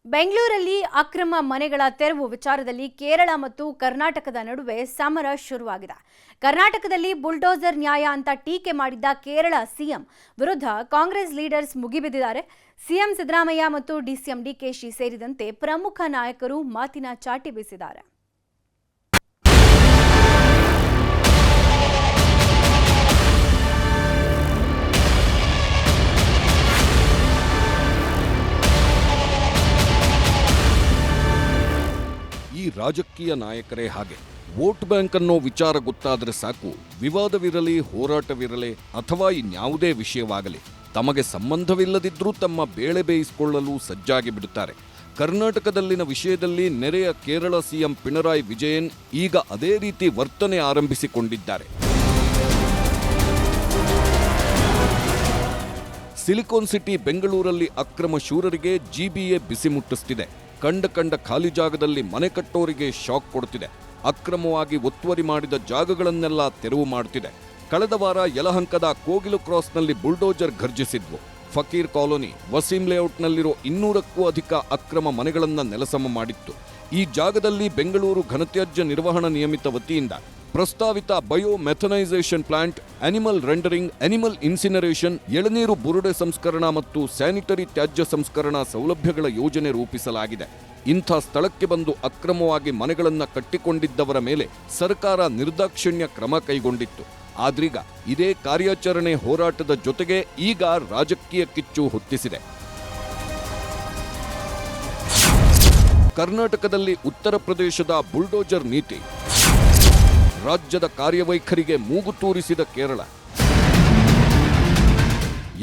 ಬೆಂಗಳೂರಲ್ಲಿ ಅಕ್ರಮ ಮನೆಗಳ ತೆರವು ವಿಚಾರದಲ್ಲಿ ಕೇರಳ ಮತ್ತು ಕರ್ನಾಟಕದ ನಡುವೆ ಸಮರ ಶುರುವಾಗಿದೆ. ಕರ್ನಾಟಕದಲ್ಲಿ ಬುಲ್ಡೋಸರ್ ನ್ಯಾಯ ಅಂತ ಟೀಕೆ ಮಾಡಿದ್ದ ಕೇರಳ ಸಿಎಂ ವಿರುದ್ಧ ಕಾಂಗ್ರೆಸ್ ಲೀಡರ್ಸ್ ಮುಗಿಬಿದ್ದಿದ್ದಾರೆ. ಸಿಎಂ ಸಿದ್ದರಾಮಯ್ಯ ಮತ್ತು ಡಿಸಿಎಂ ಡಿಕೆಶಿ ಸೇರಿದಂತೆ ಪ್ರಮುಖ ನಾಯಕರು ಮಾತಿನ ಚಾಟಿ ಬೀಸಿದ್ದಾರೆ. ಈ ರಾಜಕೀಯ ನಾಯಕರೇ ಹಾಗೆ. ವೋಟ್ ಬ್ಯಾಂಕ್ ಅನ್ನೋ ವಿಚಾರ ಗೊತ್ತಾದರೆ ಸಾಕು, ವಿವಾದವಿರಲಿ, ಹೋರಾಟವಿರಲಿ ಅಥವಾ ಇನ್ಯಾವುದೇ ವಿಷಯವಾಗಲಿ ತಮಗೆ ಸಂಬಂಧವಿಲ್ಲದಿದ್ರೂ ತಮ್ಮ ಬೇಳೆ ಬೇಯಿಸಿಕೊಳ್ಳಲು ಸಜ್ಜಾಗಿ ಬಿಡುತ್ತಾರೆ. ಕರ್ನಾಟಕದಲ್ಲಿನ ವಿಷಯದಲ್ಲಿ ನೆರೆಯ ಕೇರಳ ಸಿಎಂ ಪಿಣರಾಯಿ ವಿಜಯನ್ ಈಗ ಅದೇ ರೀತಿ ವರ್ತನೆ ಆರಂಭಿಸಿಕೊಂಡಿದ್ದಾರೆ. ಸಿಲಿಕಾನ್ ಸಿಟಿ ಬೆಂಗಳೂರಲ್ಲಿ ಅಕ್ರಮ ಶೂರರಿಗೆ ಜಿಬಿಎ ಬಿಸಿ ಮುಟ್ಟಿಸ್ತಿದೆ. ಕಂಡ ಖಾಲಿ ಜಾಗದಲ್ಲಿ ಮನೆ ಕಟ್ಟೋರಿಗೆ ಶಾಕ್ ಕೊಡುತ್ತಿದೆ. ಅಕ್ರಮವಾಗಿ ಒತ್ತುವರಿ ಮಾಡಿದ ಜಾಗಗಳನ್ನೆಲ್ಲ ತೆರವು ಮಾಡುತ್ತಿದೆ. ಕಳೆದ ವಾರ ಯಲಹಂಕದ ಕೋಗಿಲು ಕ್ರಾಸ್ನಲ್ಲಿ ಬುಲ್ಡೋಜರ್ ಘರ್ಜಿಸಿದ್ವು. ಫಕೀರ್ ಕಾಲೋನಿ, ವಸೀಂ ಲೇಔಟ್ನಲ್ಲಿರೋ 200ಕ್ಕೂ ಅಧಿಕ ಅಕ್ರಮ ಮನೆಗಳನ್ನು ನೆಲಸಮ ಮಾಡಿತ್ತು. ಈ ಜಾಗದಲ್ಲಿ ಬೆಂಗಳೂರು ಘನತ್ಯಾಜ್ಯ ನಿರ್ವಹಣಾ ನಿಯಮಿತ ವತಿಯಿಂದ ಪ್ರಸ್ತಾವಿತ bio methanisation plant, animal rendering, animal incineration, ಎಳನೀರು ಬುರುಡೆ ಸಂಸ್ಕರಣಾ ಮತ್ತು ಸ್ಯಾನಿಟರಿ ತ್ಯಾಜ್ಯ ಸಂಸ್ಕರಣಾ ಸೌಲಭ್ಯಗಳ ಯೋಜನೆ ರೂಪಿಸಲಾಗಿದೆ. ಇಂಥ ಸ್ಥಳಕ್ಕೆ ಬಂದು ಅಕ್ರಮವಾಗಿ ಮನೆಗಳನ್ನು ಕಟ್ಟಿಕೊಂಡಿದ್ದವರ ಮೇಲೆ ಸರ್ಕಾರ ನಿರ್ದಾಕ್ಷಿಣ್ಯ ಕ್ರಮ ಕೈಗೊಂಡಿತ್ತು. ಆದ್ರೀಗ ಇದೇ ಕಾರ್ಯಾಚರಣೆ ಹೋರಾಟದ ಜೊತೆಗೆ ಈಗ ರಾಜಕೀಯ ಕಿಚ್ಚು ಹೊತ್ತಿಸಿದೆ. ಕರ್ನಾಟಕದಲ್ಲಿ ಉತ್ತರ ಪ್ರದೇಶದ ಬುಲ್ಡೋಜರ್ ನೀತಿ, ರಾಜ್ಯದ ಕಾರ್ಯವೈಖರಿಗೆ ಮೂಗು ತೂರಿಸಿದ ಕೇರಳ.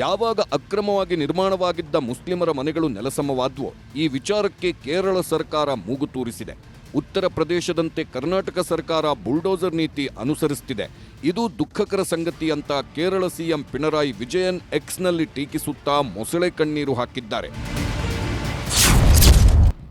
ಯಾವಾಗ ಅಕ್ರಮವಾಗಿ ನಿರ್ಮಾಣವಾಗಿದ್ದ ಮುಸ್ಲಿಮರ ಮನೆಗಳು ನೆಲಸಮವಾದ್ವೋ ಈ ವಿಚಾರಕ್ಕೆ ಕೇರಳ ಸರ್ಕಾರ ಮೂಗು ತೂರಿಸಿದೆ. ಉತ್ತರ ಪ್ರದೇಶದಂತೆ ಕರ್ನಾಟಕ ಸರ್ಕಾರ ಬುಲ್ಡೋಸರ್ ನೀತಿ ಅನುಸರಿಸುತ್ತಿದೆ. ಇದು ದುಃಖಕರ ಸಂಗತಿ ಅಂತ ಕೇರಳ ಸಿಎಂ ಪಿಣರಾಯಿ ವಿಜಯನ್ ಎಕ್ಸ್ನಲ್ಲಿ ಟೀಕಿಸುತ್ತಾ ಮೊಸಳೆ ಕಣ್ಣೀರು ಹಾಕಿದ್ದಾರೆ.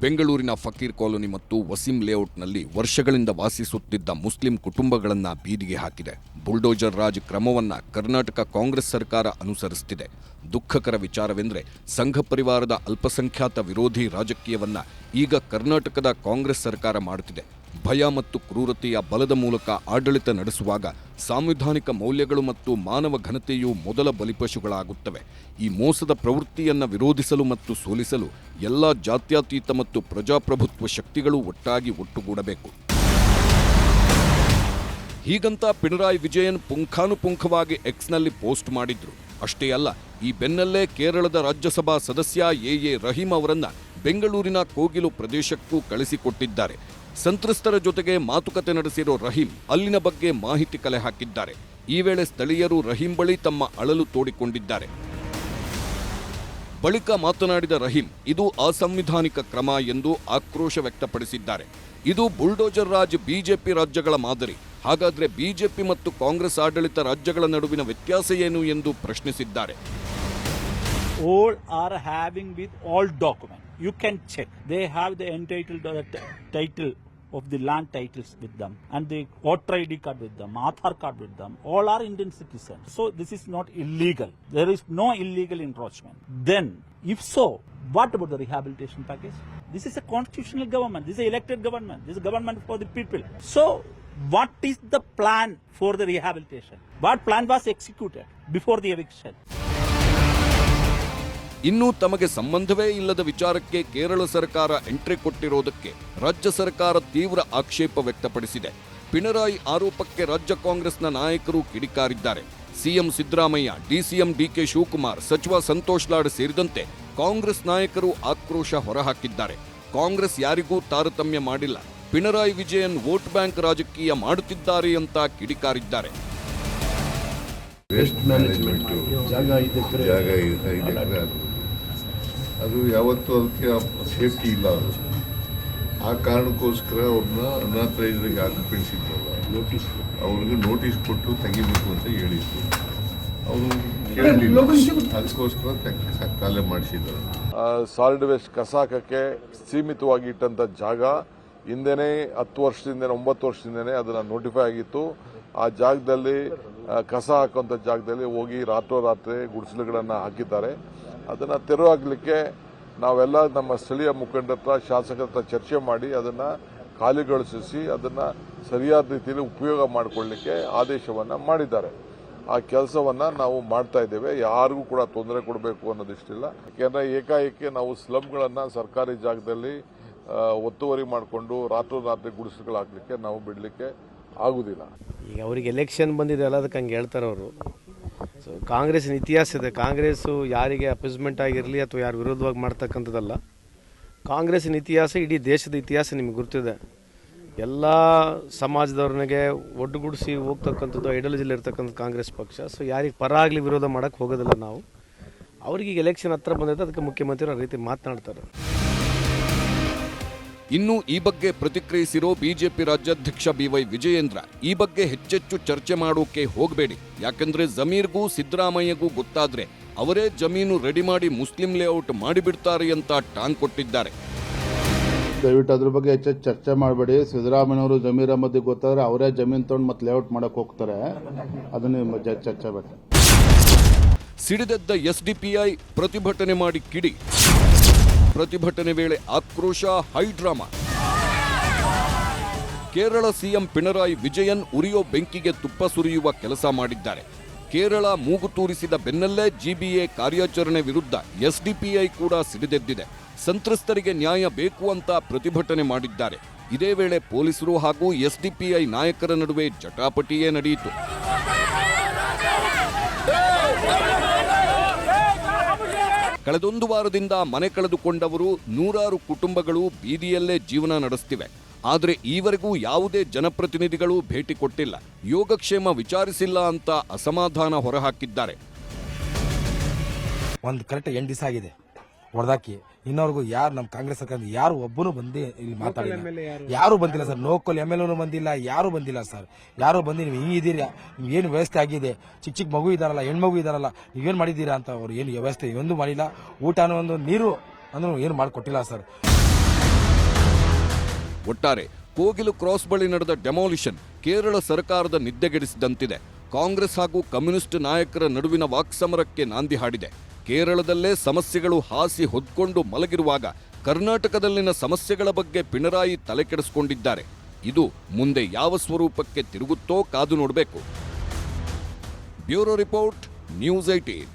ಬೆಂಗಳೂರಿನ ಫಕೀರ್ ಕಾಲೋನಿ ಮತ್ತು ವಸೀಂ ಲೇಔಟ್ನಲ್ಲಿ ವರ್ಷಗಳಿಂದ ವಾಸಿಸುತ್ತಿದ್ದ ಮುಸ್ಲಿಂ ಕುಟುಂಬಗಳನ್ನು ಬೀದಿಗೆ ಹಾಕಿದೆ. ಬುಲ್ಡೋಜರ್ ರಾಜ್ ಕ್ರಮವನ್ನು ಕರ್ನಾಟಕ ಕಾಂಗ್ರೆಸ್ ಸರ್ಕಾರ ಅನುಸರಿಸುತ್ತಿದೆ. ದುಃಖಕರ ವಿಚಾರವೆಂದರೆ ಸಂಘ ಪರಿವಾರದ ಅಲ್ಪಸಂಖ್ಯಾತ ವಿರೋಧಿ ರಾಜಕೀಯವನ್ನ ಈಗ ಕರ್ನಾಟಕದ ಕಾಂಗ್ರೆಸ್ ಸರ್ಕಾರ ಮಾಡುತ್ತಿದೆ. ಭಯ ಮತ್ತು ಕ್ರೂರತೆಯ ಬಲದ ಮೂಲಕ ಆಡಳಿತ ನಡೆಸುವಾಗ ಸಾಂವಿಧಾನಿಕ ಮೌಲ್ಯಗಳು ಮತ್ತು ಮಾನವ ಘನತೆಯು ಮೊದಲ ಬಲಿಪಶುಗಳಾಗುತ್ತವೆ. ಈ ಮೋಸದ ಪ್ರವೃತ್ತಿಯನ್ನು ವಿರೋಧಿಸಲು ಮತ್ತು ಸೋಲಿಸಲು ಎಲ್ಲ ಜಾತ್ಯತೀತ ಮತ್ತು ಪ್ರಜಾಪ್ರಭುತ್ವ ಶಕ್ತಿಗಳು ಒಟ್ಟಾಗಿ ಒಟ್ಟುಗೂಡಬೇಕು. ಹೀಗಂತ ಪಿಣರಾಯಿ ವಿಜಯನ್ ಪುಂಖಾನುಪುಂಖವಾಗಿ ಎಕ್ಸ್ನಲ್ಲಿ ಪೋಸ್ಟ್ ಮಾಡಿದ್ರು. ಅಷ್ಟೇ ಅಲ್ಲ, ಈ ಬೆನ್ನಲ್ಲೇ ಕೇರಳದ ರಾಜ್ಯಸಭಾ ಸದಸ್ಯ ಎ ರಹೀಂ ಅವರನ್ನ ಬೆಂಗಳೂರಿನ ಕೋಗಿಲು ಪ್ರದೇಶಕ್ಕೂ ಕಳಿಸಿಕೊಟ್ಟಿದ್ದಾರೆ. ಸಂತ್ರಸ್ತರ ಜೊತೆಗೆ ಮಾತುಕತೆ ನಡೆಸಿರೋ ರಹೀಂ ಅಲ್ಲಿನ ಬಗ್ಗೆ ಮಾಹಿತಿ ಕಲೆ ಹಾಕಿದ್ದಾರೆ. ಈ ವೇಳೆ ಸ್ಥಳೀಯರು ರಹೀಂ ಬಳಿ ತಮ್ಮ ಅಳಲು ತೋಡಿಕೊಂಡಿದ್ದಾರೆ. ಬಳಿಕ ಮಾತನಾಡಿದ ರಹೀಂ, ಇದು ಅಸಂವಿಧಾನಿಕ ಕ್ರಮ ಎಂದು ಆಕ್ರೋಶ ವ್ಯಕ್ತಪಡಿಸಿದ್ದಾರೆ. ಇದು ಬುಲ್ಡೋಜರ್ ರಾಜ್ ಬಿಜೆಪಿ ರಾಜ್ಯಗಳ ಮಾದರಿ. ಹಾಗಾದ್ರೆ ಬಿಜೆಪಿ ಮತ್ತು ಕಾಂಗ್ರೆಸ್ ಆಡಳಿತ ರಾಜ್ಯಗಳ ನಡುವಿನ ವ್ಯತ್ಯಾಸ ಏನು ಎಂದು ಪ್ರಶ್ನಿಸಿದ್ದಾರೆ. All are having with all documents. You can check. They have the entitled title of the land titles with them and the voter ID card with them, Aadhaar card with them. All are Indian citizens. So this is not illegal. There is no illegal encroachment. Then, if so, what about the rehabilitation package? This is a constitutional government. This is an elected government. This is a government for the people. So, what is the plan for the rehabilitation? What plan was executed before the eviction? ಇನ್ನೂ ತಮಗೆ ಸಂಬಂಧವೇ ಇಲ್ಲದ ವಿಚಾರಕ್ಕೆ ಕೇರಳ ಸರ್ಕಾರ entry ಕೊಟ್ಟಿರೋದಕ್ಕೆ ರಾಜ್ಯ ಸರ್ಕಾರ ತೀವ್ರ ಆಕ್ಷೇಪ ವ್ಯಕ್ತಪಡಿಸಿದೆ. ಪಿಣರಾಯಿ ಆರೋಪಕ್ಕೆ ರಾಜ್ಯ ಕಾಂಗ್ರೆಸ್ನ ನಾಯಕರು ಕಿಡಿಕಾರಿದ್ದಾರೆ. ಸಿಎಂ ಸಿದ್ದರಾಮಯ್ಯ, ಡಿಸಿಎಂ ಡಿಕೆ ಶಿವಕುಮಾರ್, ಸಚಿವ ಸಂತೋಷ್ ಲಾಡ್ ಸೇರಿದಂತೆ ಕಾಂಗ್ರೆಸ್ ನಾಯಕರು ಆಕ್ರೋಶ ಹೊರಹಾಕಿದ್ದಾರೆ. ಕಾಂಗ್ರೆಸ್ ಯಾರಿಗೂ ತಾರತಮ್ಯ ಮಾಡಿಲ್ಲ, ಪಿಣರಾಯಿ ವಿಜಯನ್ ವೋಟ್ ಬ್ಯಾಂಕ್ ರಾಜಕೀಯ ಮಾಡುತ್ತಿದ್ದಾರೆ ಅಂತ ಕಿಡಿಕಾರಿದ್ದಾರೆ. ವೇಸ್ಟ್ ಮ್ಯಾನೇಜ್ಮೆಂಟ್ ಜಾಗ 5 ಎಕರೆ ಅದು ಯಾವತ್ತೂ ಅದಕ್ಕೆ ಸೇಫ್ಟಿ ಇಲ್ಲ. ಅದು ಆ ಕಾರಣಕ್ಕೋಸ್ಕರ ಅವ್ರನ್ನ ಅನಾಥರೈಸ್ಗೆ ಆಕ್ಯುಪೆನ್ಸಿದ್ರಲ್ಲ, ಅವ್ರಿಗೆ ನೋಟಿಸ್ ಕೊಟ್ಟು ತೆಗಿಬೇಕು ಅಂತ ಹೇಳಿದ್ರು. ಅವರು ಕೇಳಲಿಲ್ಲ, ಅದಕ್ಕೋಸ್ಕರ ಕಾಲೇ ಮಾಡಿಸಿದ್ದಾರೆ. ಸಾಲಿಡ್ ವೇಸ್ಟ್ ಕಸ ಹಾಕಕ್ಕೆ ಸೀಮಿತವಾಗಿ ಇಟ್ಟಂತ ಜಾಗ ಹಿಂದೆನೇ 10 ವರ್ಷದಿಂದನೇ 9 ವರ್ಷದಿಂದನೇ ಅದನ್ನ ನೋಟಿಫೈ ಆಗಿತ್ತು. ಆ ಜಾಗದಲ್ಲಿ ಕಸ ಹಾಕುವಂಥ ಜಾಗದಲ್ಲಿ ಹೋಗಿ ರಾತ್ರೋರಾತ್ರಿ ಗುಡಿಸಲುಗಳನ್ನು ಹಾಕಿದ್ದಾರೆ. ಅದನ್ನು ತೆರವಾಗಲಿಕ್ಕೆ ನಾವೆಲ್ಲ ನಮ್ಮ ಸ್ಥಳೀಯ ಮುಖಂಡರ ಹತ್ರ, ಶಾಸಕರ ಹತ್ರ ಚರ್ಚೆ ಮಾಡಿ ಅದನ್ನು ಖಾಲಿಗೊಳಿಸಿ ಅದನ್ನು ಸರಿಯಾದ ರೀತಿಯಲ್ಲಿ ಉಪಯೋಗ ಮಾಡಿಕೊಳ್ಳಲಿಕ್ಕೆ ಆದೇಶವನ್ನು ಮಾಡಿದ್ದಾರೆ. ಆ ಕೆಲಸವನ್ನು ನಾವು ಮಾಡ್ತಾ ಇದ್ದೇವೆ. ಯಾರಿಗೂ ಕೂಡ ತೊಂದರೆ ಕೊಡಬೇಕು ಅನ್ನೋದಿಷ್ಟಿಲ್ಲ. ಯಾಕೆಂದರೆ ಏಕಾಏಕಿ ನಾವು ಸ್ಲಮ್ಗಳನ್ನು ಸರ್ಕಾರಿ ಜಾಗದಲ್ಲಿ ಒತ್ತುವರಿ ಮಾಡಿಕೊಂಡು ರಾತ್ರೋರಾತ್ರಿ ಗುಡಿಸಲುಗಳು ಹಾಕಲಿಕ್ಕೆ ನಾವು ಬಿಡಲಿಕ್ಕೆ ಆಗುವುದಿಲ್ಲ. ಈಗ ಅವರಿಗೆ ಎಲೆಕ್ಷನ್ ಬಂದಿದೆ ಅಲ್ಲ, ಅದಕ್ಕೆ ಹಂಗೆ ಹೇಳ್ತಾರೆ ಅವರು. ಸೊ ಕಾಂಗ್ರೆಸ್ಸಿನ ಇತಿಹಾಸ ಇದೆ. ಕಾಂಗ್ರೆಸ್ಸು ಯಾರಿಗೆ ಅಪೋಸ್ಮೆಂಟ್ ಆಗಿರಲಿ ಅಥವಾ ಯಾರು ವಿರೋಧವಾಗಿ ಮಾಡ್ತಕ್ಕಂಥದ್ದಲ್ಲ. ಕಾಂಗ್ರೆಸ್ಸಿನ ಇತಿಹಾಸ ಇಡೀ ದೇಶದ ಇತಿಹಾಸ ನಿಮಗೆ ಗೊತ್ತಿದೆ. ಎಲ್ಲ ಸಮಾಜದವ್ರನಿಗೆ ಒಟ್ಟುಗೂಡಿಸಿ ಹೋಗ್ತಕ್ಕಂಥದ್ದು ಐಡಿಯಾಲಜಿಲಿ ಇರ್ತಕ್ಕಂಥ ಕಾಂಗ್ರೆಸ್ ಪಕ್ಷ. ಸೊ ಯಾರಿಗೆ ಪರ ಆಗಲಿ ವಿರೋಧ ಮಾಡೋಕ್ಕೆ ಹೋಗೋದಿಲ್ಲ ನಾವು. ಅವ್ರಿಗೆ ಈಗ ಎಲೆಕ್ಷನ್ ಹತ್ರ ಬಂದೈತೆ, ಅದಕ್ಕೆ ಮುಖ್ಯಮಂತ್ರಿ ಆ ರೀತಿ ಮಾತನಾಡ್ತಾರೆ. ಇನ್ನು ಈ ಬಗ್ಗೆ ಪ್ರತಿಕ್ರಿಯಿಸಿರೋ ಬಿಜೆಪಿ ರಾಜ್ಯಾಧ್ಯಕ್ಷ ಬಿವೈ ವಿಜಯೇಂದ್ರ, ಈ ಬಗ್ಗೆ ಹೆಚ್ಚೆಚ್ಚು ಚರ್ಚೆ ಮಾಡೋಕೆ ಹೋಗಬೇಡಿ, ಯಾಕಂದ್ರೆ ಜಮೀರ್ಗೂ ಸಿದ್ದರಾಮಯ್ಯಗೂ ಗೊತ್ತಾದ್ರೆ ಅವರೇ ಜಮೀನು ರೆಡಿ ಮಾಡಿ ಮುಸ್ಲಿಂ ಲೇಔಟ್ ಮಾಡಿಬಿಡ್ತಾರೆ ಅಂತ ಟಾಂಗ್ ಕೊಟ್ಟಿದ್ದಾರೆ. ದಯವಿಟ್ಟು ಅದ್ರ ಬಗ್ಗೆ ಹೆಚ್ಚು ಚರ್ಚೆ ಮಾಡಬೇಡಿ. ಸಿದ್ದರಾಮಯ್ಯನವರು ಜಮೀರ್ ಅಹಮದ್ ಗೊತ್ತಾದ್ರೆ ಅವರೇ ಜಮೀನು ತಗೊಂಡು ಮತ್ತೆ ಲೇಔಟ್ ಮಾಡಕ್ ಹೋಗ್ತಾರೆ. ಅದನ್ನ ಚರ್ಚೆ ಬೇಡ. ಸಿಡಿದೆದ್ದ ಎಸ್ಡಿಪಿಐ ಪ್ರತಿಭಟನೆ ಮಾಡಿ ಕಿಡಿ. ಪ್ರತಿಭಟನೆ ವೇಳೆ ಆಕ್ರೋಶ, ಹೈಡ್ರಾಮಾ. ಕೇರಳ ಸಿಎಂ ಪಿಣರಾಯಿ ವಿಜಯನ್ ಉರಿಯೋ ಬೆಂಕಿಗೆ ತುಪ್ಪ ಸುರಿಯುವ ಕೆಲಸ ಮಾಡಿದ್ದಾರೆ. ಕೇರಳ ಮೂಗು ತೂರಿಸಿದ ಬೆನ್ನಲ್ಲೇ ಜಿಬಿಎ ಕಾರ್ಯಾಚರಣೆ ವಿರುದ್ಧ ಎಸ್ಡಿಪಿಐ ಕೂಡ ಸಿಡಿದೆದ್ದಿದೆ. ಸಂತ್ರಸ್ತರಿಗೆ ನ್ಯಾಯ ಬೇಕು ಅಂತ ಪ್ರತಿಭಟನೆ ಮಾಡಿದ್ದಾರೆ. ಇದೇ ವೇಳೆ ಪೊಲೀಸರು ಹಾಗೂ ಎಸ್ಡಿಪಿಐ ನಾಯಕರ ನಡುವೆ ಜಟಾಪಟಿಯೇ ನಡೆಯಿತು. ಕಳೆದೊಂದು ವಾರದಿಂದ ಮನೆ ಕಳೆದುಕೊಂಡವರು ನೂರಾರು ಕುಟುಂಬಗಳು ಬೀದಿಯಲ್ಲೇ ಜೀವನ ನಡೆಸ್ತಿವೆ. ಆದರೆ ಈವರೆಗೂ ಯಾವುದೇ ಜನಪ್ರತಿನಿಧಿಗಳು ಭೇಟಿ ಕೊಟ್ಟಿಲ್ಲ, ಯೋಗಕ್ಷೇಮ ವಿಚಾರಿಸಿಲ್ಲ ಅಂತ ಅಸಮಾಧಾನ ಹೊರಹಾಕಿದ್ದಾರೆ. ಒಂದು ಕರೆಕ್ಟ್ 8 ದಿವಸ ಆಗಿದೆ ಹೊಡೆದಾಕಿ. ಇನ್ನವರೆಗೂ ಯಾರು ನಮ್ಮ ಕಾಂಗ್ರೆಸ್ ಸರ್ಕಾರ ಯಾರು ಒಬ್ಬನು ಬಂದು ಇಲ್ಲಿ ಮಾತಾಡಿಲ್ಲ. ಯಾರು ಬಂದಿಲ್ಲ ಸರ್. ಲೋಕಲ್ MLA ಬಂದಿಲ್ಲ, ಯಾರು ಬಂದಿಲ್ಲ ಸರ್. ಯಾರು ಬಂದು ನೀವು ಹಿಂಗಿದ್ದೀರಾ, ನಿಮ್ಗೆ ಏನು ವ್ಯವಸ್ಥೆ ಆಗಿದೆ, ಚಿಕ್ಕ ಚಿಕ್ಕ ಮಗು ಇದಾರಲ್ಲ, ಹೆಣ್ಮಗು ಇದಾರಲ್ಲ, ನೀವೇನು ಮಾಡಿದ್ದೀರಾ ಅಂತ ಅವ್ರು ಏನು ವ್ಯವಸ್ಥೆ ಒಂದು ಮಾಡಿಲ್ಲ. ಊಟನೂ ಒಂದು ನೀರು ಅಂದ್ರೂ ಏನು ಮಾಡಿಕೊಟ್ಟಿಲ್ಲ ಸರ್. ಒಟ್ಟಾರೆ ಕೋಗಿಲು ಕ್ರಾಸ್ ಬಳಿ ನಡೆದ ಡೆಮಾಲಿಷನ್ ಕೇರಳ ಸರ್ಕಾರದ ನಿದ್ದೆಗೆಡಿಸಿದಂತಿದೆ. ಕಾಂಗ್ರೆಸ್ ಹಾಗೂ ಕಮ್ಯುನಿಸ್ಟ್ ನಾಯಕರ ನಡುವಿನ ವಾಕ್ಸಮರಕ್ಕೆ ನಾಂದಿ ಹಾಡಿದೆ. ಕೇರಳದಲ್ಲೇ ಸಮಸ್ಯೆಗಳು ಹಾಸಿ ಹೊದ್ಕೊಂಡು ಮಲಗಿರುವಾಗ ಕರ್ನಾಟಕದಲ್ಲಿನ ಸಮಸ್ಯೆಗಳ ಬಗ್ಗೆ ಪಿಣರಾಯಿ ತಲೆ ಕೆಡಿಸಿಕೊಂಡಿದ್ದಾರೆ. ಇದು ಮುಂದೆ ಯಾವ ಸ್ವರೂಪಕ್ಕೆ ತಿರುಗುತ್ತೋ ಕಾದು ನೋಡಬೇಕು. Bureau report, news 18.